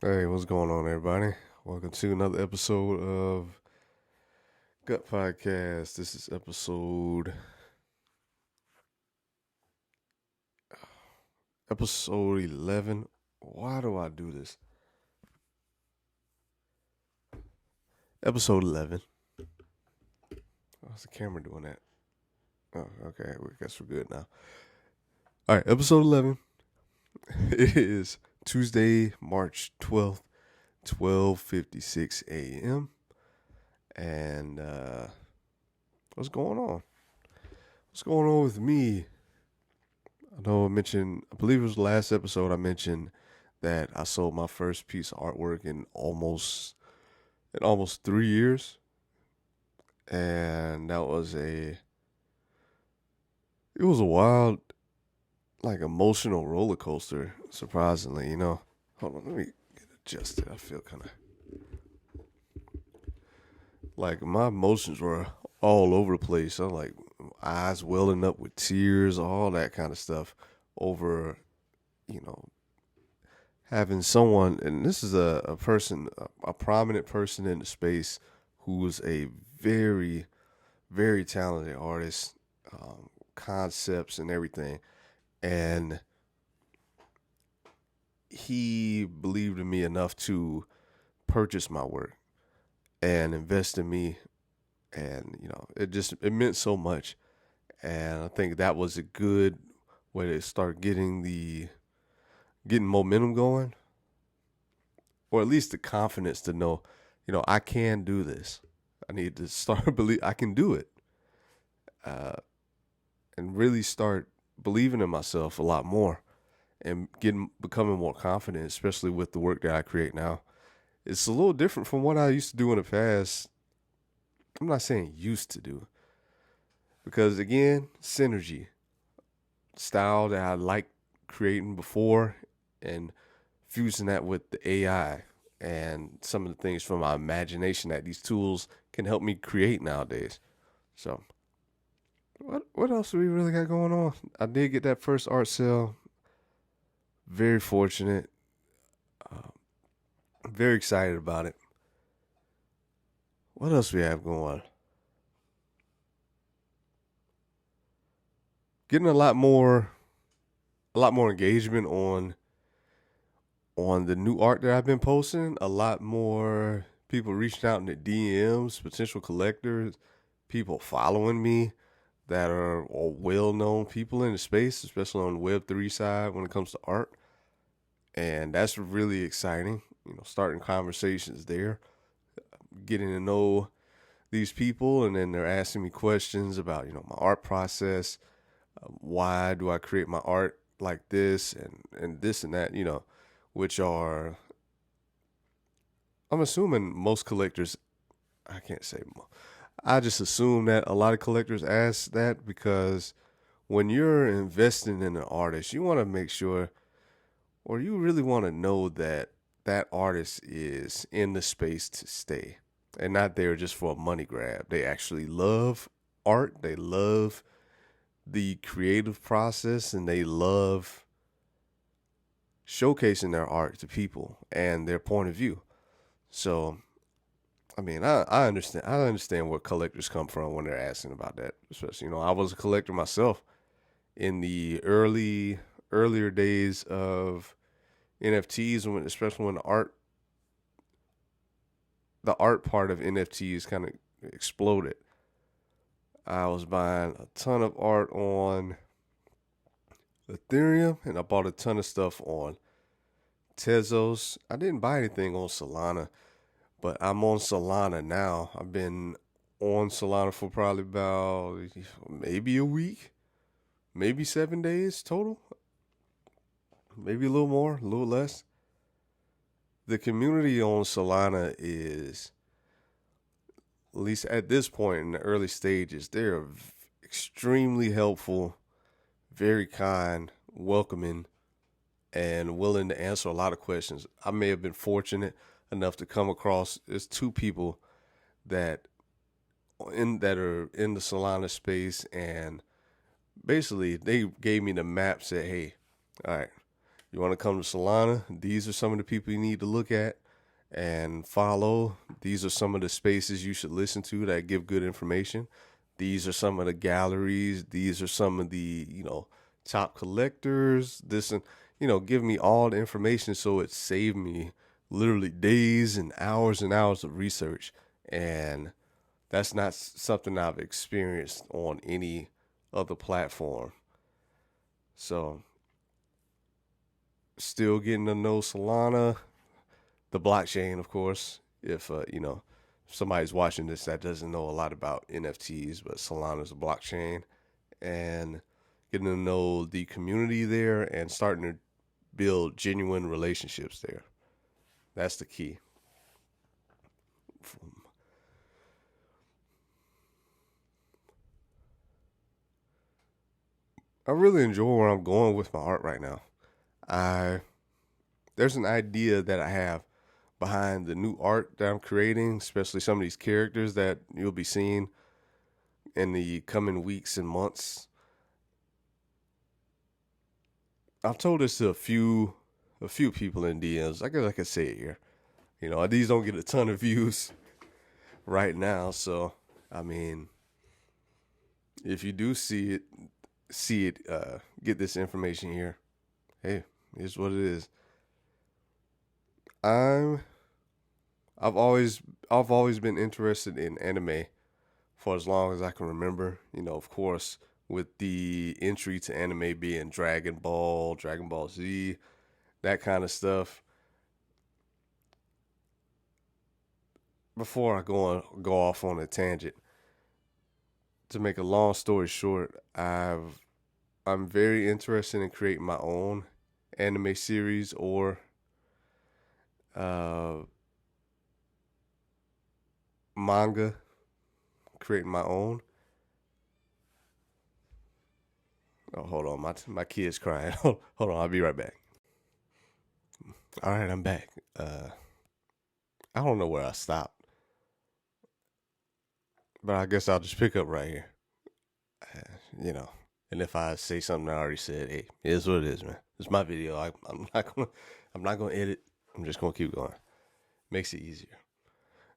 Hey, what's going on, everybody? Welcome to another episode of Gut Podcast. This is episode 11. Why do I do this? Episode 11. How's the camera doing that? Oh, okay. I guess we're good now. All right, episode 11. It is Tuesday, March 12th, 12:56 a.m. And what's going on? What's going on with me? I know I believe it was the last episode I mentioned that I sold my first piece of artwork in almost 3 years. And it was a wild, like, emotional roller coaster, surprisingly, Hold on, let me get adjusted. I feel kind of like my emotions were all over the place. I'm like, eyes welling up with tears, all that kind of stuff over, you know, having someone, and this is a person, a prominent person in the space who was a very, very talented artist, concepts and everything. And he believed in me enough to purchase my work and invest in me. And, it meant so much. And I think that was a good way to start getting momentum going, or at least the confidence to know, I can do this. I need to start believe I can do it, and really start believing in myself a lot more, and becoming more confident, especially with the work that I create now. It's a little different from what I used to do in the past. I'm not saying used to do, because again, synergy, style that I liked creating before, and fusing that with the AI and some of the things from my imagination that these tools can help me create nowadays. So, what else do we really got going on? I did get that first art sale. Very fortunate. Uh, very excited about it. What else we have going? Getting a lot more engagement on the new art that I've been posting. A lot more people reaching out in the DMs, potential collectors, people following me that are well-known people in the space, especially on the Web3 side when it comes to art. And that's really exciting, starting conversations there, getting to know these people, and then they're asking me questions about, my art process. Why do I create my art like this and this and that, which are, I'm assuming most collectors, I can't say, I just assume that a lot of collectors ask that because when you're investing in an artist, you want to make sure, or you really want to know that that artist is in the space to stay and not there just for a money grab. They actually love art, they love the creative process, and they love showcasing their art to people and their point of view. So, I mean, I understand. I understand where collectors come from when they're asking about that. Especially, I was a collector myself in the earlier days of NFTs, especially when the art part of NFTs kind of exploded. I was buying a ton of art on Ethereum, and I bought a ton of stuff on Tezos. I didn't buy anything on Solana, but I'm on Solana now. I've been on Solana for probably about maybe a week, maybe 7 days total, maybe a little more, a little less. The community on Solana is, at least at this point in the early stages, they're extremely helpful, very kind, welcoming, and willing to answer a lot of questions. I may have been fortunate enough to come across there's two people that are in the Solana space, and basically they gave me the map, said, hey, all right, You want to come to Solana? These are some of the people you need to look at and follow. These are some of the spaces you should listen to that give good information. These are some of the galleries. These are some of the, top collectors. This and, give me all the information so it saved me literally days and hours of research. And that's not something I've experienced on any other platform. So, still getting to know Solana, the blockchain, of course. If somebody's watching this that doesn't know a lot about NFTs, but Solana's a blockchain, and getting to know the community there and starting to build genuine relationships there. That's the key. I really enjoy where I'm going with my art right now. There's an idea that I have behind the new art that I'm creating, especially some of these characters that you'll be seeing in the coming weeks and months. I've told this to a few people in DMs. I guess I could say it here. These don't get a ton of views right now, so I mean, if you do see it, get this information here. Hey, here's what it is. I've always been interested in anime for as long as I can remember. Of course, with the entry to anime being Dragon Ball, Dragon Ball Z, that kind of stuff. Before I go off on a tangent, to make a long story short, I'm very interested in creating my own anime series or manga, creating my own. Oh, hold on, my kid's crying. Hold on, I'll be right back. All right, I'm back. I don't know where I stopped, but I guess I'll just pick up right here. And if I say something I already said, hey, it is what it is, man. It's my video. I'm not gonna edit. I'm just gonna keep going. Makes it easier.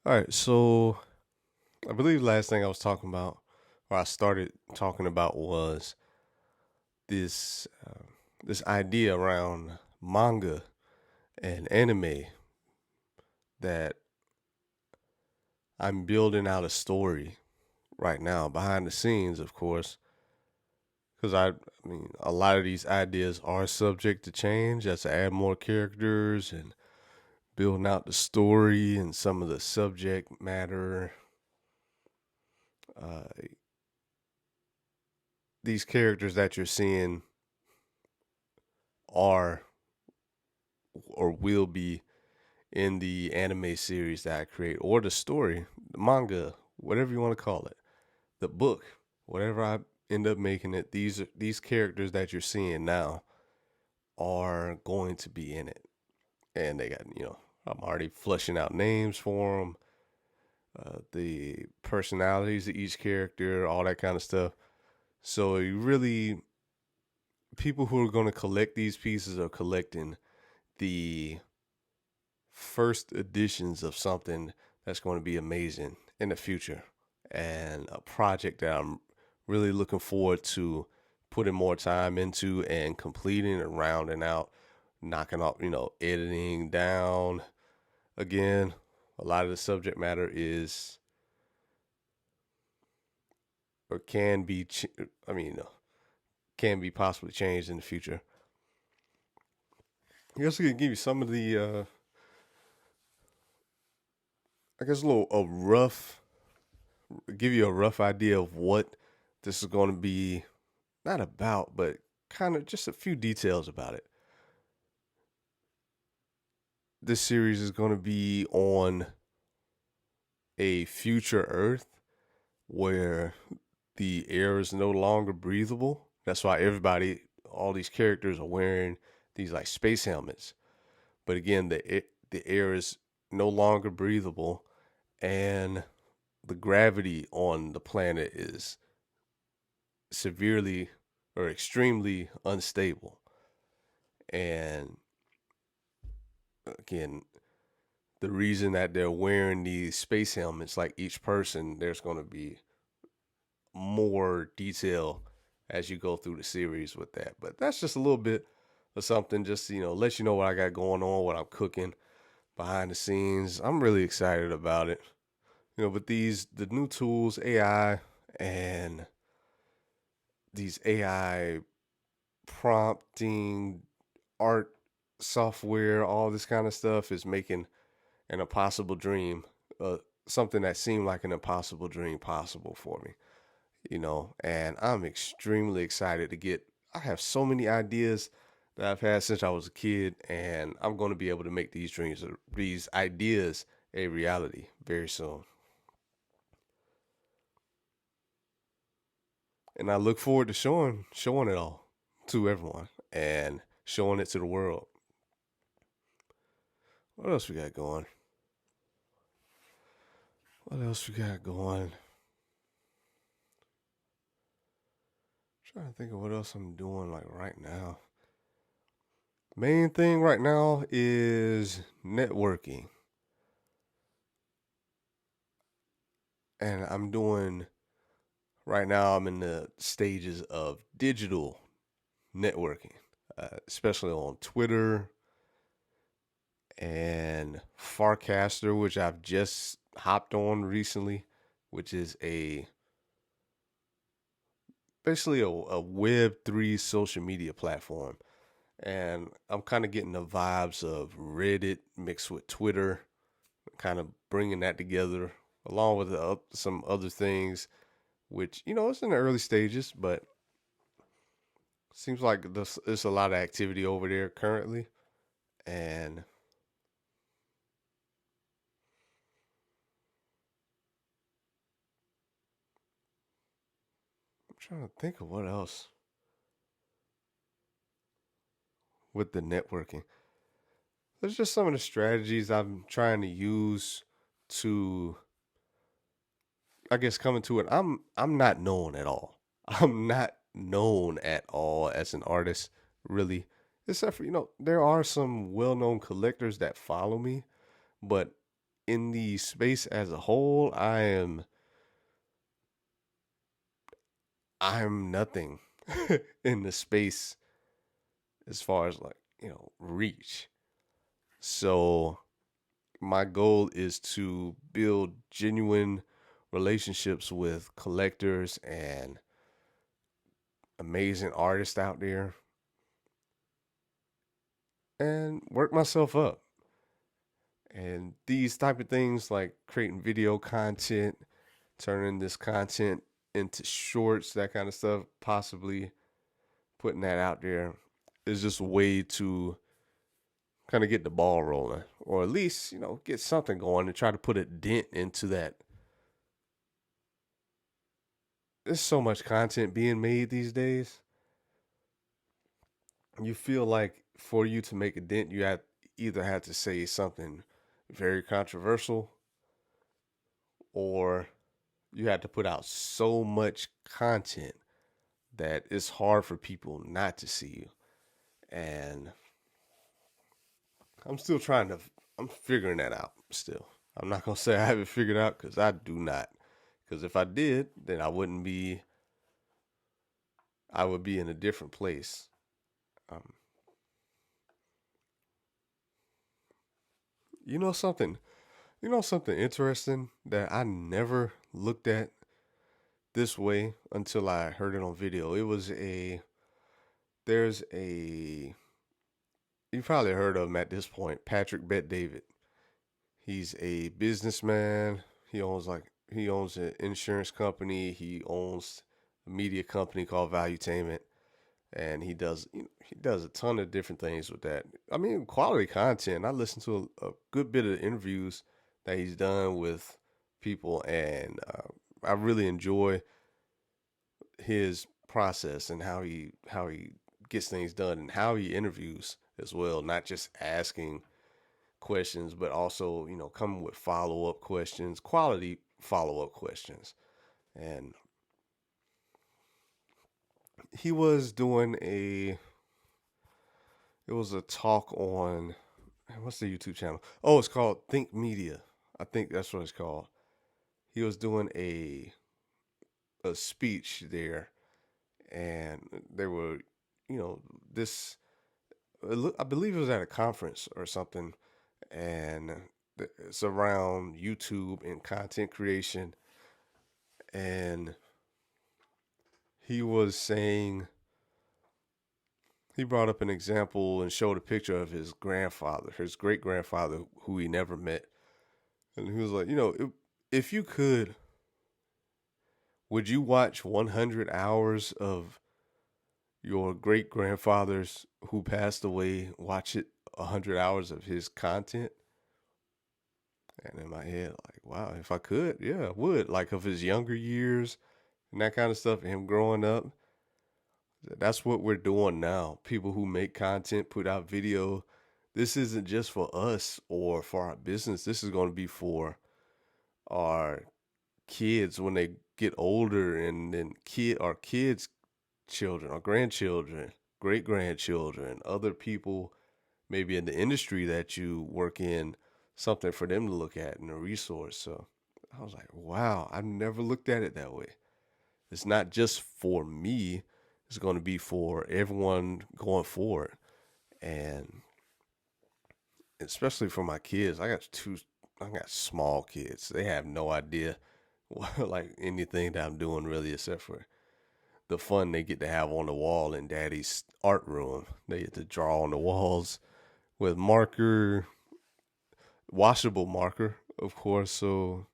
All right, so I believe the last thing I was talking about, or I started talking about, was this idea around manga and anime, that I'm building out a story right now behind the scenes, of course, because I mean, a lot of these ideas are subject to change as I add more characters and building out the story and some of the subject matter. These characters that you're seeing are or will be in the anime series that I create, or the story, the manga, whatever you want to call it, the book, whatever I end up making it. These characters that you're seeing now are going to be in it, and they got I'm already flushing out names for them, the personalities of each character, all that kind of stuff. So you really, people who are going to collect these pieces are collecting the first editions of something that's going to be amazing in the future, and a project that I'm really looking forward to putting more time into and completing and rounding out, knocking off, editing down. Again, a lot of the subject matter is or can be can be possibly changed in the future. I guess I can give you some of the give you a rough idea of what this is going to be, not about, but kind of just a few details about it. This series is going to be on a future Earth where the air is no longer breathable. That's why all these characters are wearing these like space helmets. But again, the air is no longer breathable, and the gravity on the planet is severely or extremely unstable. And again, the reason that they're wearing these space helmets, like each person, there's going to be more detail as you go through the series with that. But that's just a little bit of something, just, let you know what I got going on, what I'm cooking behind the scenes. I'm really excited about it. But the new tools, AI, and these AI prompting art software, all this kind of stuff is making an impossible dream, something that seemed like an impossible dream, possible for me. And I'm extremely excited I have so many ideas that I've had since I was a kid, and I'm going to be able to make these ideas a reality very soon. And I look forward to showing it all to everyone and showing it to the world. What else we got going? Trying to think of what else I'm doing like right now. Main thing right now is networking. And right now I'm in the stages of digital networking, especially on Twitter and Farcaster, which I've just hopped on recently, which is basically a Web3 social media platform. And I'm kind of getting the vibes of Reddit mixed with Twitter, kind of bringing that together along with some other things, which, it's in the early stages, but seems like there's a lot of activity over there currently. And I'm trying to think of what else with the networking. There's just some of the strategies I'm trying to use to, I guess, coming to it. I'm not known at all. I'm not known at all as an artist, really. Except for, there are some well-known collectors that follow me, but in the space as a whole, I'm nothing in the space as far as like, reach. So my goal is to build genuine relationships with collectors and amazing artists out there and work myself up. And these type of things like creating video content, turning this content into shorts, that kind of stuff, possibly putting that out there is just a way to kind of get the ball rolling, or at least, get something going and try to put a dent into that. There's so much content being made these days. You feel like for you to make a dent, you either have to say something very controversial, or you have to put out so much content that it's hard for people not to see you. And I'm figuring that out still. I'm not going to say I haven't figured out, because I do not. Because if I did, then I would be in a different place. Um, you know something, something interesting that I never looked at this way until I heard it on video. There's a, you probably heard of him at this point, Patrick Bet David. He's a businessman. He owns an insurance company. He owns a media company called Valuetainment, and he does a ton of different things with that. I mean, quality content. I listened to a good bit of interviews that he's done with people, and I really enjoy his process and how he gets things done and how he interviews as well. Not just asking questions, but also, coming with follow-up questions, quality follow-up questions. And he was doing It was a talk on what's the YouTube channel? Oh, it's called Think Media. I think that's what it's called. He was doing a speech there, and they were, you know, this. I believe it was at a conference or something, and it's around YouTube and content creation. And he was saying he brought up an example and showed a picture of his grandfather, his great grandfather, who he never met. And he was like, if you could, would you watch 100 hours of your great grandfather's who passed away, watch it 100 hours of his content? And in my head, like, wow, if I could, yeah, I would. Like, of his younger years and that kind of stuff, and him growing up. That's what we're doing now. People who make content, put out video. This isn't just for us or for our business. This is going to be for our kids when they get older, and then our kids' children, our grandchildren, great grandchildren, other people maybe in the industry that you work in, something for them to look at and a resource. So I was like, wow, I've never looked at it that way. It's not just for me, it's going to be for everyone going forward. And especially for my kids, I got small kids. They have no idea like anything that I'm doing really, except for the fun they get to have on the wall in daddy's art room. They get to draw on the walls with marker, washable marker, of course. So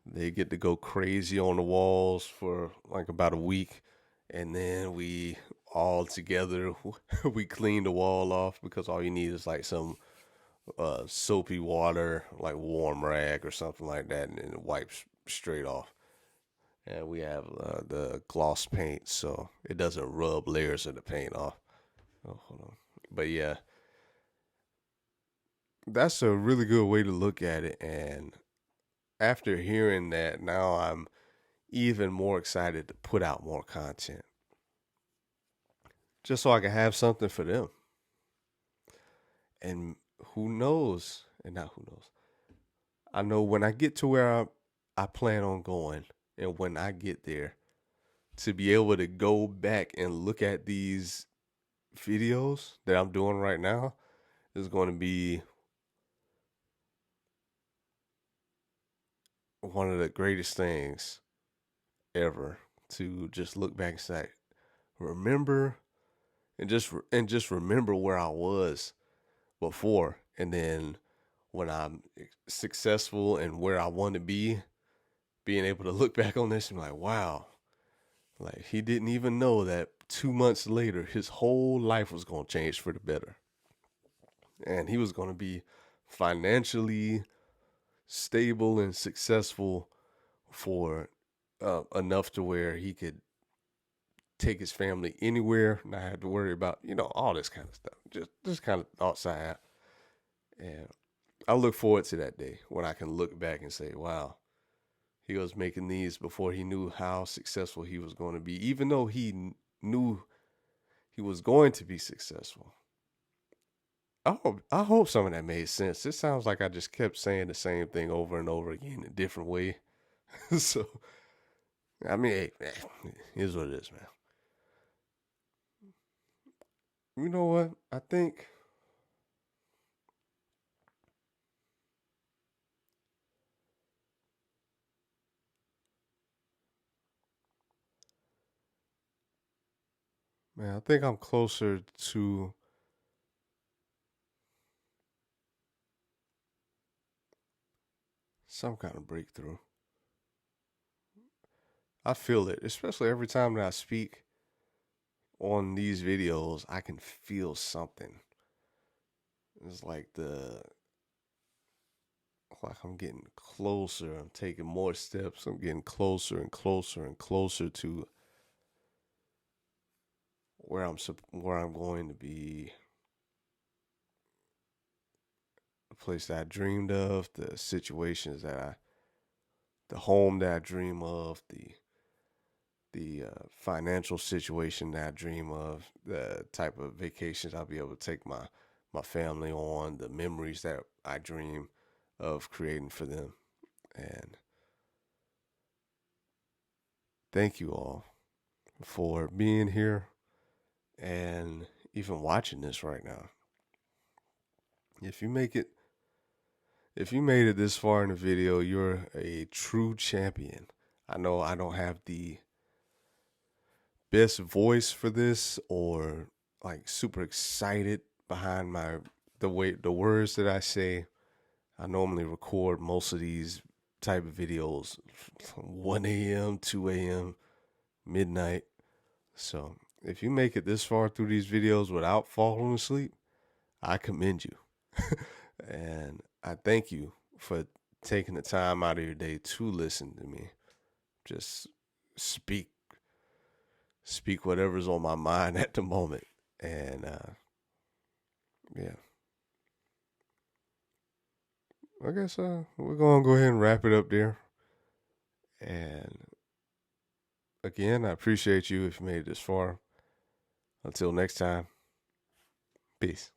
they get to go crazy on the walls for like about a week. And then we all together, we clean the wall off, because all you need is like some soapy water, like warm rag or something like that, and it wipes straight off. And we have the gloss paint, so it doesn't rub layers of the paint off. Oh, hold on. But yeah, that's a really good way to look at it. And after hearing that, now I'm even more excited to put out more content, just so I can have something for them. And who knows? And not who knows. I know when I get to where I plan on going, and when I get there, to be able to go back and look at these videos that I'm doing right now is going to be one of the greatest things ever, to just look back and say, remember, and just remember where I was before, and then when I'm successful and where I want to be, being able to look back on this and be like, wow, like he didn't even know that 2 months later his whole life was going to change for the better, and he was going to be financially stable and successful for enough to where he could take his family anywhere, not have to worry about all this kind of stuff. Just kind of thoughts I have, and I look forward to that day when I can look back and say, wow, he was making these before he knew how successful he was going to be, even though he knew he was going to be successful. I hope some of that made sense. It sounds like I just kept saying the same thing over and over again in a different way. So, I mean, hey, man, it is what it is, man. You know what? I think I'm closer to some kind of breakthrough. I feel it, especially every time that I speak on these videos. I can feel something. It's like I'm getting closer. I'm taking more steps. I'm getting closer and closer and closer to where I'm going to be, the place that I dreamed of, the situations the home that I dream of, the the financial situation that I dream of, the type of vacations I'll be able to take my family on, the memories that I dream of creating for them. And thank you all for being here and even watching this right now. If you make it, if you made it this far in the video, you're a true champion. I know I don't have the best voice for this or like super excited behind the words that I say. I normally record most of these type of videos 1 a.m., 2 a.m., midnight. So if you make it this far through these videos without falling asleep, I commend you. And I thank you for taking the time out of your day to listen to me. Just speak whatever's on my mind at the moment. And yeah. I guess we're going to go ahead and wrap it up there. And again, I appreciate you if you made it this far. Until next time, peace.